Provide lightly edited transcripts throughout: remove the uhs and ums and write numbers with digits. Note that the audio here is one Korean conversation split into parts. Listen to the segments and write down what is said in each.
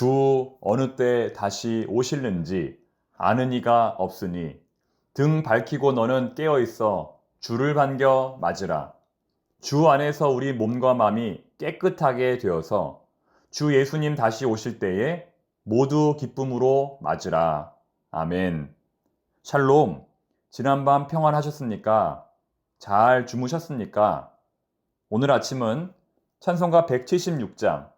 주 어느 때 다시 오실는지 아는 이가 없으니 등 밝히고 너는 깨어있어 주를 반겨 맞으라. 주 안에서 우리 몸과 마음이 깨끗하게 되어서 주 예수님 다시 오실 때에 모두 기쁨으로 맞으라. 아멘. 샬롬. 지난밤 평안하셨습니까? 잘 주무셨습니까? 오늘 아침은 찬송가 176장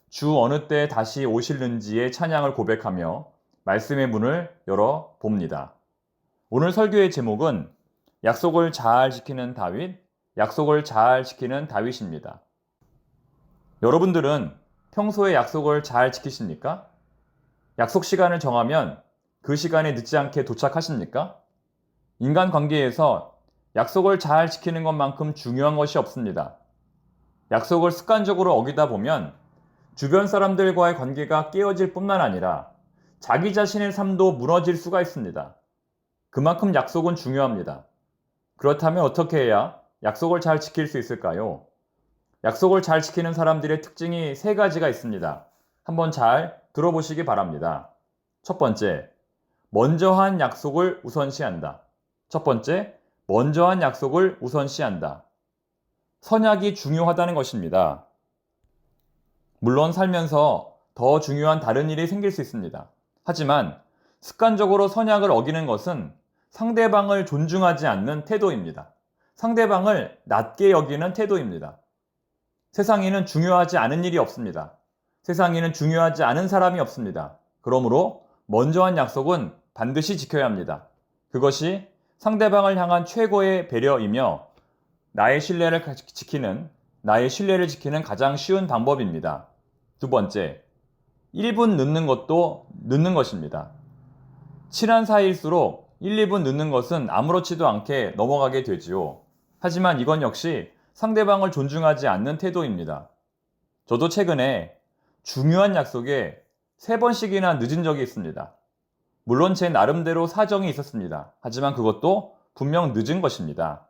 주 어느 때 다시 오실는지의 찬양을 고백하며 말씀의 문을 열어 봅니다. 오늘 설교의 제목은 약속을 잘 지키는 다윗, 약속을 잘 지키는 다윗입니다. 여러분들은 평소에 약속을 잘 지키십니까? 약속 시간을 정하면 그 시간에 늦지 않게 도착하십니까? 인간관계에서 약속을 잘 지키는 것만큼 중요한 것이 없습니다. 약속을 습관적으로 어기다 보면 주변 사람들과의 관계가 깨어질 뿐만 아니라 자기 자신의 삶도 무너질 수가 있습니다. 그만큼 약속은 중요합니다. 그렇다면 어떻게 해야 약속을 잘 지킬 수 있을까요? 약속을 잘 지키는 사람들의 특징이 세 가지가 있습니다. 한번 잘 들어보시기 바랍니다. 첫 번째, 먼저 한 약속을 우선시한다. 첫 번째, 먼저 한 약속을 우선시한다. 선약이 중요하다는 것입니다. 물론 살면서 더 중요한 다른 일이 생길 수 있습니다. 하지만 습관적으로 선약을 어기는 것은 상대방을 존중하지 않는 태도입니다. 상대방을 낮게 여기는 태도입니다. 세상에는 중요하지 않은 일이 없습니다. 세상에는 중요하지 않은 사람이 없습니다. 그러므로 먼저 한 약속은 반드시 지켜야 합니다. 그것이 상대방을 향한 최고의 배려이며 나의 신뢰를 지키는 가장 쉬운 방법입니다. 두 번째, 1분 늦는 것도 늦는 것입니다. 친한 사이일수록 1, 2분 늦는 것은 아무렇지도 않게 넘어가게 되지요. 하지만 이건 역시 상대방을 존중하지 않는 태도입니다. 저도 최근에 중요한 약속에 3번씩이나 늦은 적이 있습니다. 물론 제 나름대로 사정이 있었습니다. 하지만 그것도 분명 늦은 것입니다.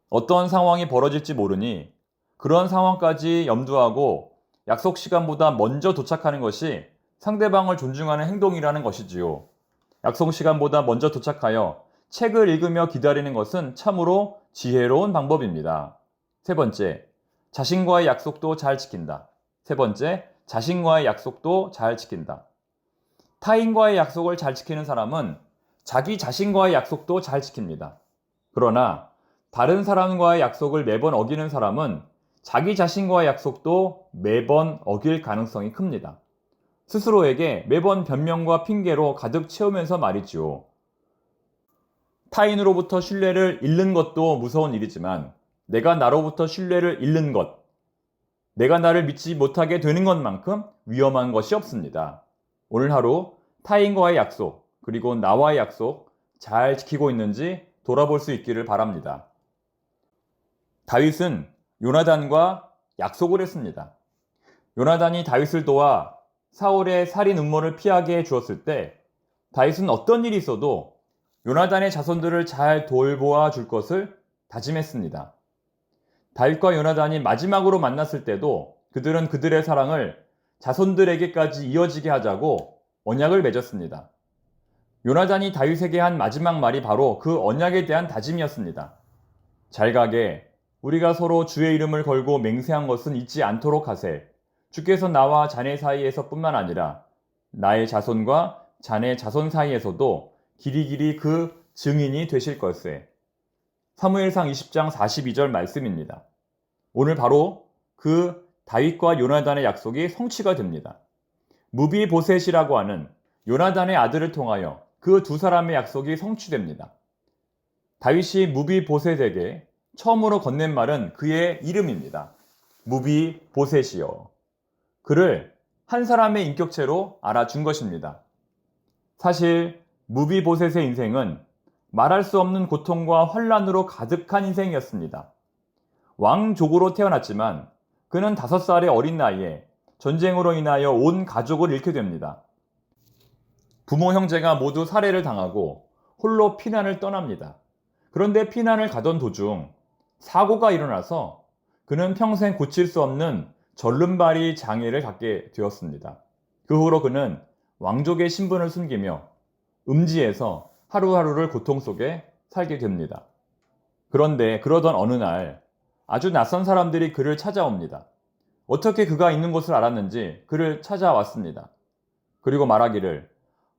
어떤 상황이 벌어질지 모르니 그런 상황까지 염두하고 약속 시간보다 먼저 도착하는 것이 상대방을 존중하는 행동이라는 것이지요. 약속 시간보다 먼저 도착하여 책을 읽으며 기다리는 것은 참으로 지혜로운 방법입니다. 세 번째, 자신과의 약속도 잘 지킨다. 세 번째, 자신과의 약속도 잘 지킨다. 타인과의 약속을 잘 지키는 사람은 자기 자신과의 약속도 잘 지킵니다. 그러나 다른 사람과의 약속을 매번 어기는 사람은 자기 자신과의 약속도 매번 어길 가능성이 큽니다. 스스로에게 매번 변명과 핑계로 가득 채우면서 말이지요. 타인으로부터 신뢰를 잃는 것도 무서운 일이지만 내가 나로부터 신뢰를 잃는 것, 내가 나를 믿지 못하게 되는 것만큼 위험한 것이 없습니다. 오늘 하루 타인과의 약속, 그리고 나와의 약속 잘 지키고 있는지 돌아볼 수 있기를 바랍니다. 다윗은 요나단과 약속을 했습니다. 요나단이 다윗을 도와 사울의 살인 음모를 피하게 해주었을 때 다윗은 어떤 일이 있어도 요나단의 자손들을 잘 돌보아 줄 것을 다짐했습니다. 다윗과 요나단이 마지막으로 만났을 때도 그들은 그들의 사랑을 자손들에게까지 이어지게 하자고 언약을 맺었습니다. 요나단이 다윗에게 한 마지막 말이 바로 그 언약에 대한 다짐이었습니다. 잘 가게 우리가 서로 주의 이름을 걸고 맹세한 것은 잊지 않도록 하세. 주께서 나와 자네 사이에서 뿐만 아니라 나의 자손과 자네 자손 사이에서도 길이길이 그 증인이 되실 것세. 사무엘상 20장 42절 말씀입니다. 오늘 바로 그 다윗과 요나단의 약속이 성취가 됩니다. 무비보셋이라고 하는 요나단의 아들을 통하여 그 두 사람의 약속이 성취됩니다. 다윗이 무비보셋에게 처음으로 건넨 말은 그의 이름입니다. 무비보셋이요. 그를 한 사람의 인격체로 알아준 것입니다. 사실 무비보셋의 인생은 말할 수 없는 고통과 환란으로 가득한 인생이었습니다. 왕족으로 태어났지만 그는 5살의 어린 나이에 전쟁으로 인하여 온 가족을 잃게 됩니다. 부모 형제가 모두 살해를 당하고 홀로 피난을 떠납니다. 그런데 피난을 가던 도중 사고가 일어나서 그는 평생 고칠 수 없는 절름발이 장애를 갖게 되었습니다. 그 후로 그는 왕족의 신분을 숨기며 음지에서 하루하루를 고통 속에 살게 됩니다. 그런데 그러던 어느 날 아주 낯선 사람들이 그를 찾아옵니다. 어떻게 그가 있는 곳을 알았는지 그를 찾아왔습니다. 그리고 말하기를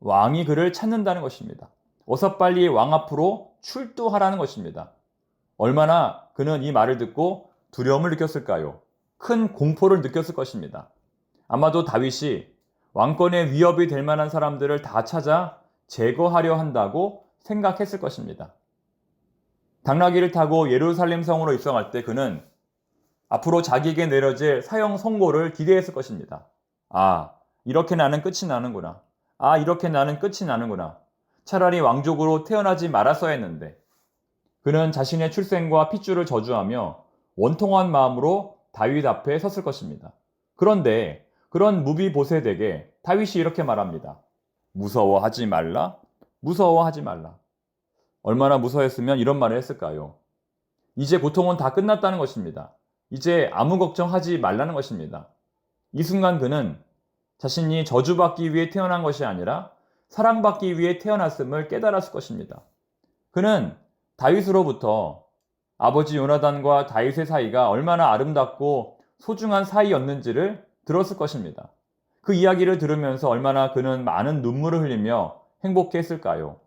왕이 그를 찾는다는 것입니다. 어서 빨리 왕 앞으로 출두하라는 것입니다. 얼마나 그는 이 말을 듣고 두려움을 느꼈을까요? 큰 공포를 느꼈을 것입니다. 아마도 다윗이 왕권의 위협이 될 만한 사람들을 다 찾아 제거하려 한다고 생각했을 것입니다. 당나귀를 타고 예루살렘 성으로 입성할 때 그는 앞으로 자기에게 내려질 사형 선고를 기대했을 것입니다. 아, 이렇게 나는 끝이 나는구나. 아, 이렇게 나는 끝이 나는구나. 차라리 왕족으로 태어나지 말았어야 했는데. 그는 자신의 출생과 핏줄을 저주하며 원통한 마음으로 다윗 앞에 섰을 것입니다. 그런데 그런 무비보셋에게 다윗이 이렇게 말합니다. 무서워하지 말라? 무서워하지 말라. 얼마나 무서워했으면 이런 말을 했을까요? 이제 고통은 다 끝났다는 것입니다. 이제 아무 걱정하지 말라는 것입니다. 이 순간 그는 자신이 저주받기 위해 태어난 것이 아니라 사랑받기 위해 태어났음을 깨달았을 것입니다. 그는 다윗으로부터 아버지 요나단과 다윗의 사이가 얼마나 아름답고 소중한 사이였는지를 들었을 것입니다. 그 이야기를 들으면서 얼마나 그는 많은 눈물을 흘리며 행복했을까요?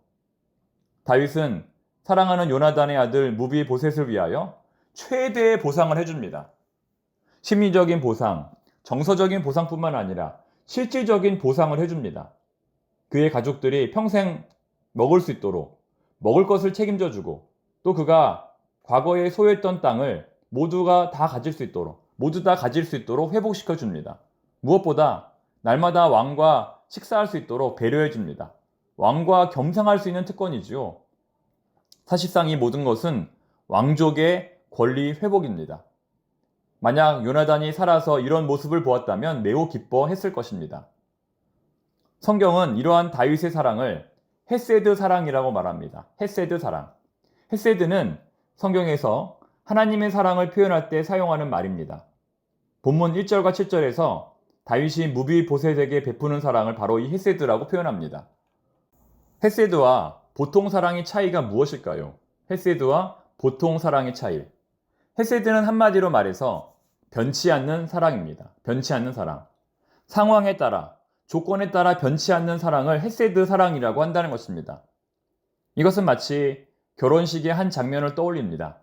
다윗은 사랑하는 요나단의 아들 무비보셋을 위하여 최대의 보상을 해줍니다. 심리적인 보상, 정서적인 보상뿐만 아니라 실질적인 보상을 해줍니다. 그의 가족들이 평생 먹을 수 있도록 먹을 것을 책임져주고 또 그가 과거에 소유했던 땅을 모두 다 가질 수 있도록 회복시켜줍니다. 무엇보다 날마다 왕과 식사할 수 있도록 배려해줍니다. 왕과 겸상할 수 있는 특권이지요. 사실상 이 모든 것은 왕족의 권리 회복입니다. 만약 요나단이 살아서 이런 모습을 보았다면 매우 기뻐했을 것입니다. 성경은 이러한 다윗의 사랑을 헤세드 사랑이라고 말합니다. 헤세드 사랑. 헤세드는 성경에서 하나님의 사랑을 표현할 때 사용하는 말입니다. 본문 1절과 7절에서 다윗이 무비보셋에게 베푸는 사랑을 바로 이 헤세드라고 표현합니다. 헤세드와 보통 사랑의 차이가 무엇일까요? 헤세드와 보통 사랑의 차이. 헤세드는 한마디로 말해서 변치 않는 사랑입니다. 변치 않는 사랑. 상황에 따라, 조건에 따라 변치 않는 사랑을 헤세드 사랑이라고 한다는 것입니다. 이것은 마치 결혼식의 한 장면을 떠올립니다.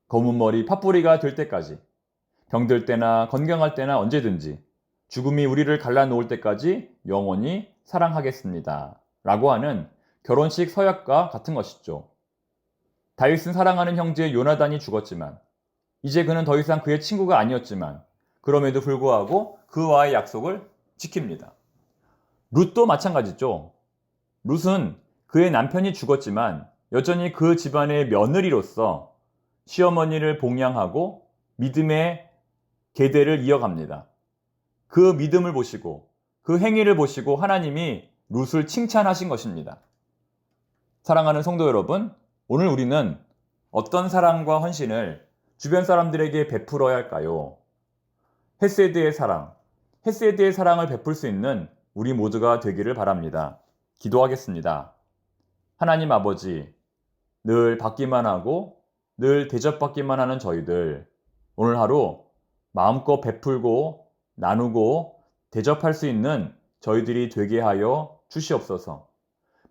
검은 머리 팥뿌리가 될 때까지, 병들 때나 건강할 때나 언제든지 죽음이 우리를 갈라놓을 때까지 영원히 사랑하겠습니다. 라고 하는 결혼식 서약과 같은 것이죠. 다윗은 사랑하는 형제 요나단이 죽었지만 이제 그는 더 이상 그의 친구가 아니었지만 그럼에도 불구하고 그와의 약속을 지킵니다. 룻도 마찬가지죠. 룻은 그의 남편이 죽었지만 여전히 그 집안의 며느리로서 시어머니를 봉양하고 믿음의 계대를 이어갑니다. 그 믿음을 보시고 그 행위를 보시고 하나님이 룻을 칭찬하신 것입니다. 사랑하는 성도 여러분, 오늘 우리는 어떤 사랑과 헌신을 주변 사람들에게 베풀어야 할까요? 헤세드의 사랑을 베풀 수 있는 우리 모두가 되기를 바랍니다. 기도하겠습니다. 하나님 아버지, 늘 받기만 하고 늘 대접받기만 하는 저희들, 오늘 하루 마음껏 베풀고 나누고 대접할 수 있는 저희들이 되게 하여 주시옵소서.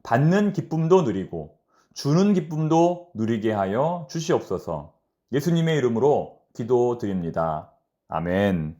받는 기쁨도 누리고 주는 기쁨도 누리게 하여 주시옵소서. 예수님의 이름으로 기도드립니다. 아멘.